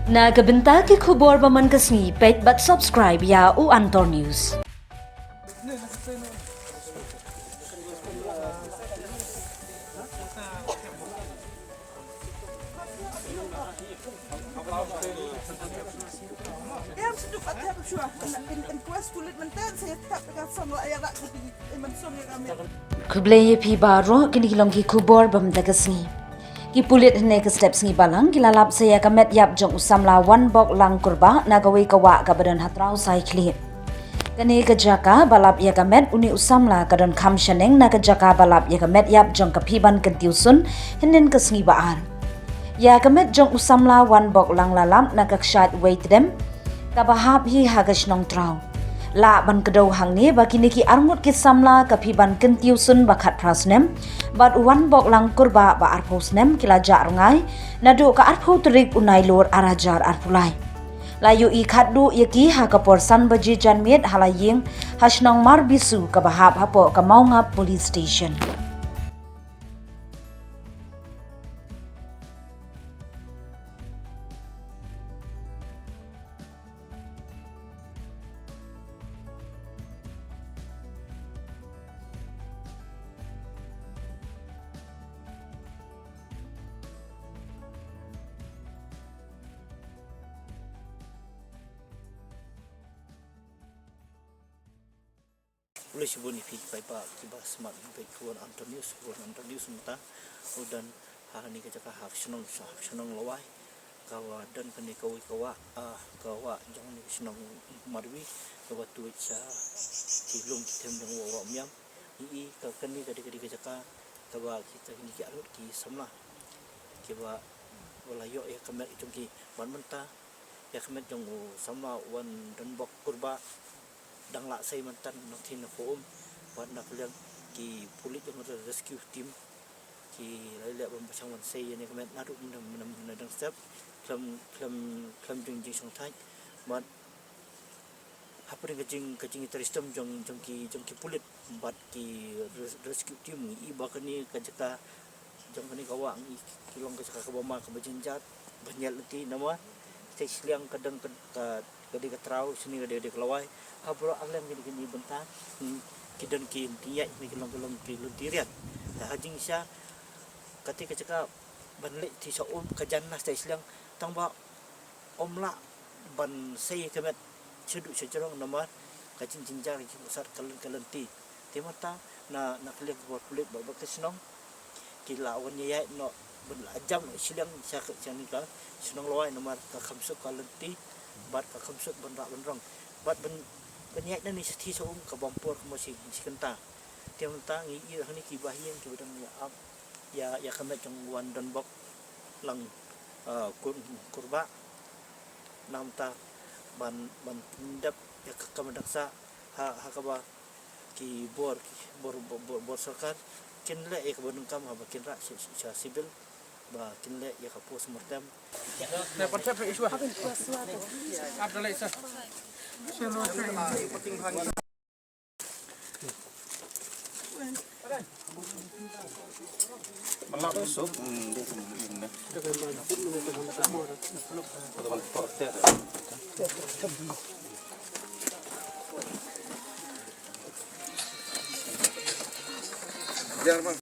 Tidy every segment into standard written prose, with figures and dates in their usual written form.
Nagabenta ke kubor baman kasni pet but subscribe ya u Antor News. Kubleye pi baro kini kilong ki kubor bam dagasni. Ki pulit hne ke steps ni balang kilalap saya kamet yap jong usamla one bok lang kurba nagawi kawa ka badan hatrau sai klip. Kani ke jaka balap ya kamet uni usamla kadon kham shaneng na ke jaka balap ya kamet yap jong kapiban kentiusun hinen ke sngi baar. Ya kamet jong usamla one bok lang lalam na kakshat wait them kabahap hi hagash nong trau. La ban kedau hang ni bagi niki arngut ki samla kapiban kentiusun bakat prasnem bat wan bok lang kurba ba arposnem kila jarngai nadu ka arpo terik unai lor arajar arpulai layu i khaddu yaki ha kapor san baji janmiet halaying hasnong marbisu kabahap hapo ka maunga police station. Oleh sebab ni pergi pak tiba smart pergi keluar Antor News mata dan hari ni kerja hak senang lawai kawa dan kini kawa jangan ni senang marwi kawa tu kilung kita dengan orang miam ini kini kerja kawa kita ini kiarut ki sama kawa walayo ya kemet itu ki ban mentah ya kemet jong sama wan dan bok kurba dang lak sai mantan nanti na foam buat nak lihat ki pulit yang rescue team ki lihat bambasang wan sai ni kemet nadu menam dang step klam jing song thai buat apa dengan kajing teristem jong ki pulit buat ki rescue team i bahkan ni kajaka jong ni kawang kilong kajaka ka bama ka bajinjat banyak leti nama saya siang kadang kadi katrau sini kadi kelawai habro alam gini bentar kidan kin tiyak ni kelong ki luntirian hajing sia ketika cakap banlik ti saum kajannas tai siang tangba omla ban sei kemet ceduk secerong nama kacing jinjar ki besar kalenti timata na kelih buat kulit bab kesenong kila awan yai no berajam siang sia ni ka senong lawai nama ka khamsuk kalenti bat ka khamsut benrong bat benyak ni seti saum ka bampor masih kenta tiang tang i hani ki bahian ki bedang ya kamet jong wan dan bok lang kurba namta ban pindap ya kamadaksa ha kaba ki bor sarkar kinle ek bodong kam ha bakin ra sibil ba kinle ya ka pos mertem na patsa pa iswa Abdullah Isa selo pating hangin malak besok dia sembunyi nah teman porter Jerman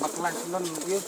Maklan non yun